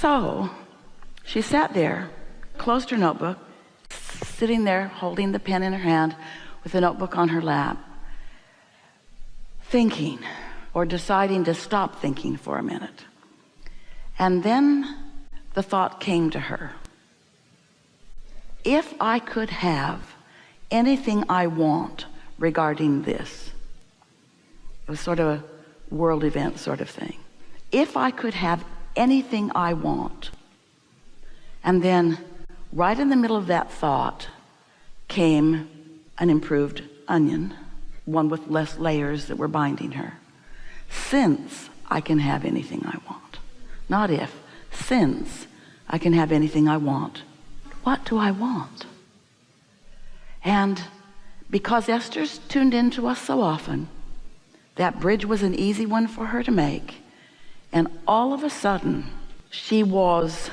So she sat there, closed her notebook, sitting there holding the pen in her hand with the notebook on her lap, thinking or deciding to stop thinking for a minute. And then the thought came to her, if I could have anything I want regarding this, it was sort of a world event sort of thing. If I could have anything I want. And then right in the middle of that thought came an improved onion, one with less layers that were binding her. Since I can have anything I want, not if, since I can have anything I want, what do I want? And because Esther's tuned into us so often, that bridge was an easy one for her to make. And all of a sudden, she was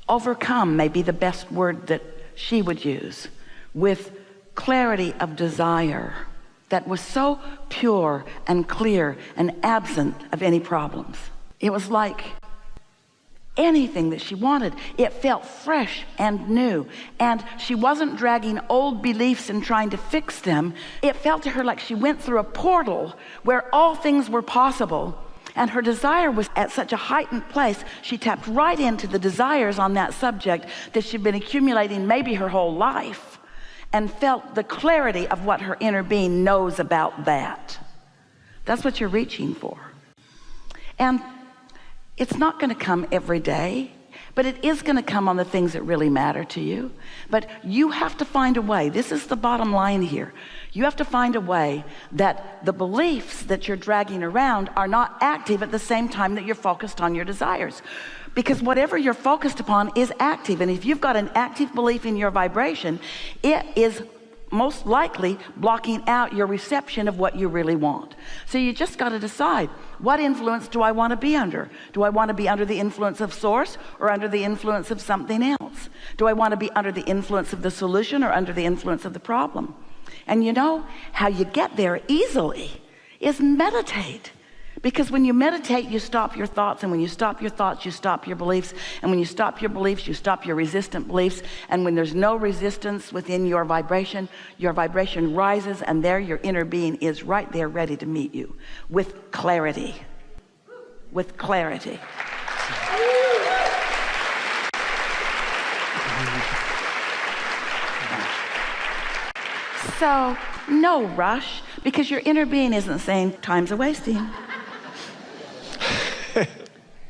overcome, maybe the best word that she would use, with clarity of desire that was so pure and clear and absent of any problems. It was like anything that she wanted, it felt fresh and new, and she wasn't dragging old beliefs and trying to fix them. It felt to her like she went through a portal where all things were possible, and her desire was at such a heightened place. She tapped right into the desires on that subject that she'd been accumulating maybe her whole life, and felt the clarity of what her inner being knows about that. That's what you're reaching for. And it's not going to come every day, but it is going to come on the things that really matter to you. But you have to find a way. This is the bottom line here. You have to find a way that the beliefs that you're dragging around are not active at the same time that you're focused on your desires. Because whatever you're focused upon is active. And if you've got an active belief in your vibration, it is most likely blocking out your reception of what you really want. So you just got to decide, what influence do I want to be under? Do I want to be under the influence of source or under the influence of something else? Do I want to be under the influence of the solution or under the influence of the problem? And you know how you get there easily is meditate. Because when you meditate, you stop your thoughts, and when you stop your thoughts, you stop your beliefs, and when you stop your beliefs, you stop your resistant beliefs, and when there's no resistance within your vibration rises, and there your inner being is right there ready to meet you with clarity. With clarity. So no rush, because your inner being isn't saying time's a wasting.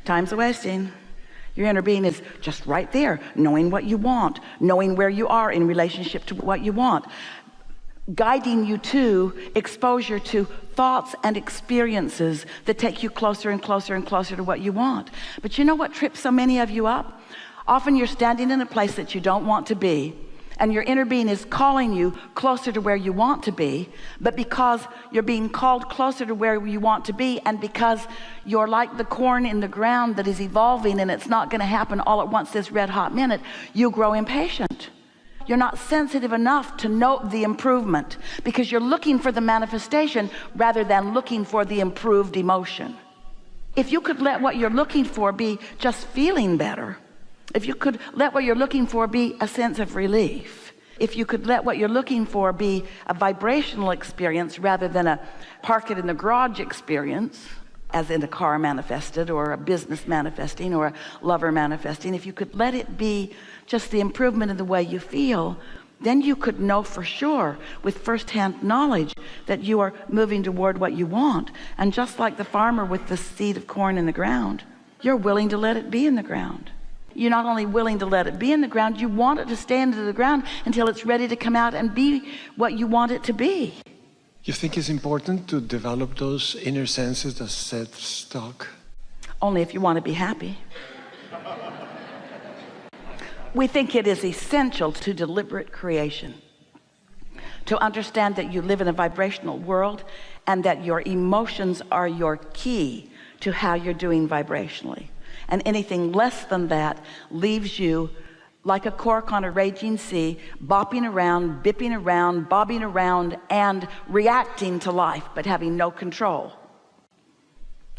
Time's a wasting. Your inner being is just right there, knowing what you want, knowing where you are in relationship to what you want, guiding you to exposure to thoughts and experiences that take you closer and closer and closer to what you want. But you know what trips so many of you up? Often you're standing in a place that you don't want to be, and your inner being is calling you closer to where you want to be. But because you're being called closer to where you want to be, and because you're like the corn in the ground that is evolving and it's not going to happen all at once this red hot minute, you grow impatient. You're not sensitive enough to note the improvement, because you're looking for the manifestation rather than looking for the improved emotion. If you could let what you're looking for be just feeling better, if you could let what you're looking for be a sense of relief, if you could let what you're looking for be a vibrational experience rather than a park it in the garage experience, as in a car manifested or a business manifesting or a lover manifesting, if you could let it be just the improvement in the way you feel, then you could know for sure with firsthand knowledge that you are moving toward what you want. And just like the farmer with the seed of corn in the ground, you're willing to let it be in the ground. You're not only willing to let it be in the ground, you want it to stay into the ground until it's ready to come out and be what you want it to be. You think it's important to develop those inner senses that set stock? Only if you want to be happy. We think it is essential to deliberate creation, to understand that you live in a vibrational world and that your emotions are your key to how you're doing vibrationally. And anything less than that leaves you like a cork on a raging sea, bopping around, bipping around, bobbing around, and reacting to life, but having no control.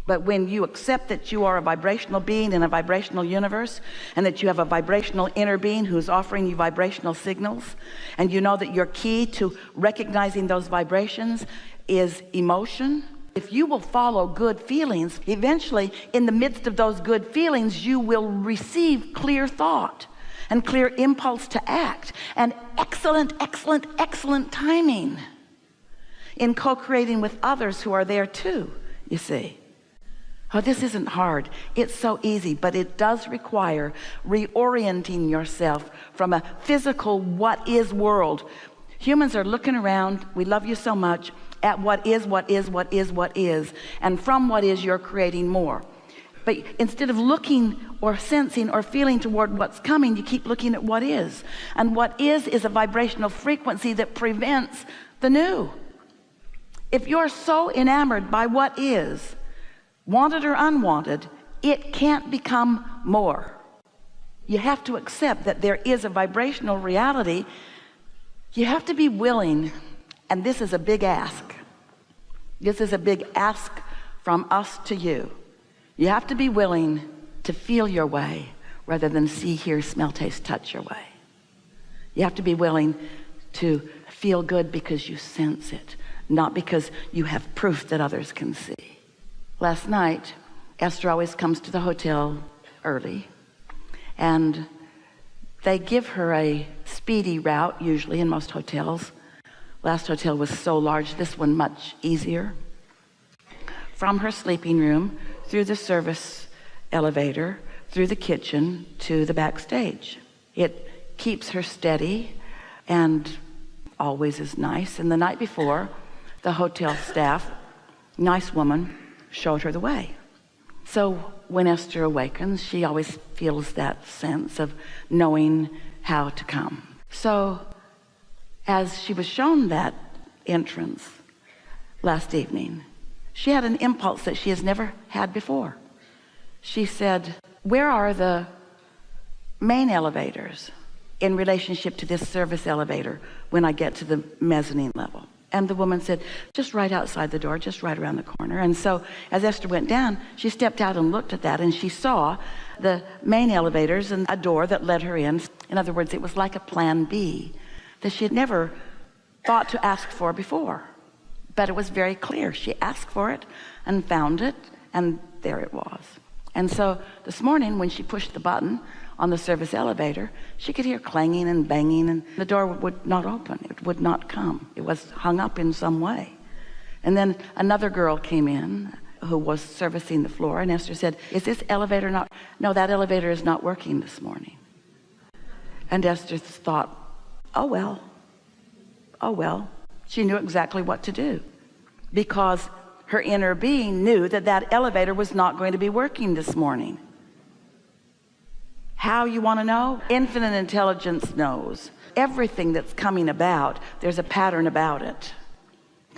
But when you accept that you are a vibrational being in a vibrational universe, and that you have a vibrational inner being who's offering you vibrational signals, and you know that your key to recognizing those vibrations is emotion, if you will follow good feelings, eventually in the midst of those good feelings, you will receive clear thought and clear impulse to act, and excellent timing in co-creating with others who are there too, you see. Oh, this isn't hard. It's so easy, but it does require reorienting yourself from a physical what is world. Humans are looking around, we love you so much, at what is, and from what is, you're creating more. But instead of looking or sensing or feeling toward what's coming, you keep looking at what is. And what is a vibrational frequency that prevents the new. If you're so enamored by what is, wanted or unwanted, it can't become more. You have to accept that there is a vibrational reality. You have to be willing, and this is a big ask. This is a big ask from us to you. You have to be willing to feel your way rather than see, hear, smell, taste, touch your way. You have to be willing to feel good because you sense it, not because you have proof that others can see. Last night, Esther always comes to the hotel early, and they give her a speedy route, usually in most hotels. Last hotel was so large, this one much easier. From her sleeping room, through the service elevator, through the kitchen, to the backstage. It keeps her steady and always is nice. And the night before, the hotel staff, nice woman, showed her the way. So when Esther awakens, she always feels that sense of knowing how to come. So as she was shown that entrance last evening, she had an impulse that she has never had before. She said, where are the main elevators in relationship to this service elevator when I get to the mezzanine level? And the woman said, just right outside the door, just right around the corner. And so as Esther went down, she stepped out and looked at that, and she saw the main elevators and a door that led her in. In other words, it was like a plan B that she had never thought to ask for before. But it was very clear. She asked for it and found it, and there it was. And so this morning, when she pushed the button on the service elevator, she could hear clanging and banging, and the door would not open. It would not come. It was hung up in some way. And then another girl came in who was servicing the floor, and Esther said, is this elevator not? No, that elevator is not working this morning. And Esther thought, oh well. She knew exactly what to do, because her inner being knew that that elevator was not going to be working this morning. How, you want to know? Infinite intelligence knows. Everything that's coming about, there's a pattern about it.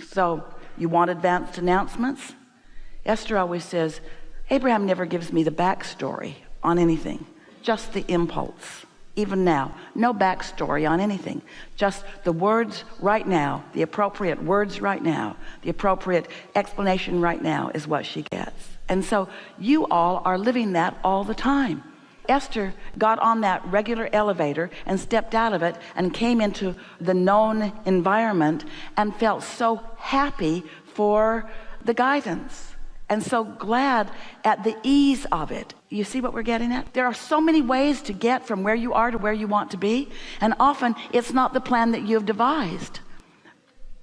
So you want advanced announcements? Esther always says, Abraham never gives me the backstory on anything, just the impulse. Even now, no backstory on anything, just the words right now, the appropriate words right now, the appropriate explanation right now is what she gets. And so you all are living that all the time. Esther got on that regular elevator and stepped out of it and came into the known environment and felt so happy for the guidance and so glad at the ease of it. You see what we're getting at? There are so many ways to get from where you are to where you want to be, and often it's not the plan that you've devised,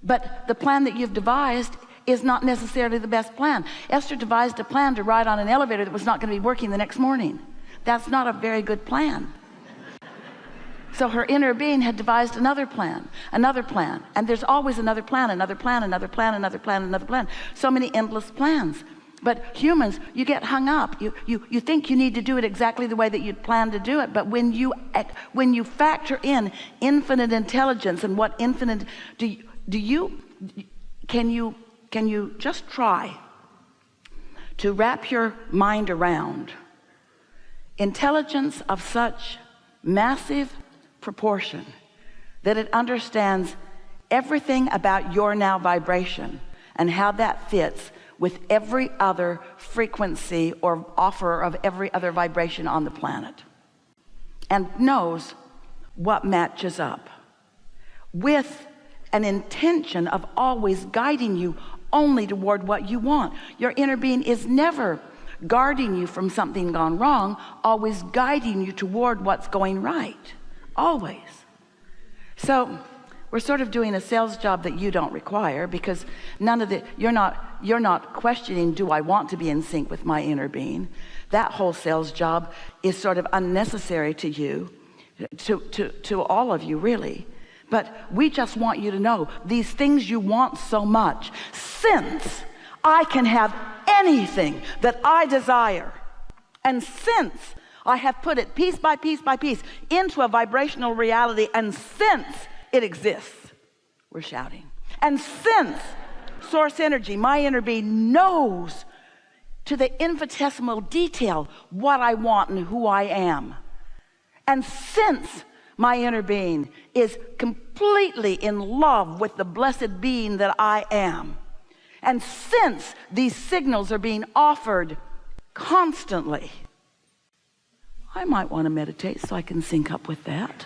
but the plan that you've devised is not necessarily the best plan. Esther devised a plan to ride on an elevator that was not going to be working the next morning. That's not a very good plan. So her inner being had devised another plan, and there's always another plan, another plan, another plan, another plan, another plan. So many endless plans. But humans, you get hung up. You think you need to do it exactly the way that you'd planned to do it. But when you factor in infinite intelligence and what infinite, can you just try to wrap your mind around intelligence of such massive proportion that it understands everything about your now vibration and how that fits with every other frequency or offer of every other vibration on the planet, and knows what matches up, with an intention of always guiding you only toward what you want. Your inner being is never guarding you from something gone wrong, always guiding you toward what's going right, always. So we're sort of doing a sales job that you don't require, because you're not questioning, do I want to be in sync with my inner being? That whole sales job is sort of unnecessary to you, to all of you, really. But we just want you to know these things you want so much, since I can have anything that I desire, and since I have put it piece by piece by piece into a vibrational reality, and since it exists, we're shouting, and since source energy, my inner being, knows to the infinitesimal detail what I want and who I am, and since my inner being is completely in love with the blessed being that I am, and since these signals are being offered constantly, I might want to meditate so I can sync up with that.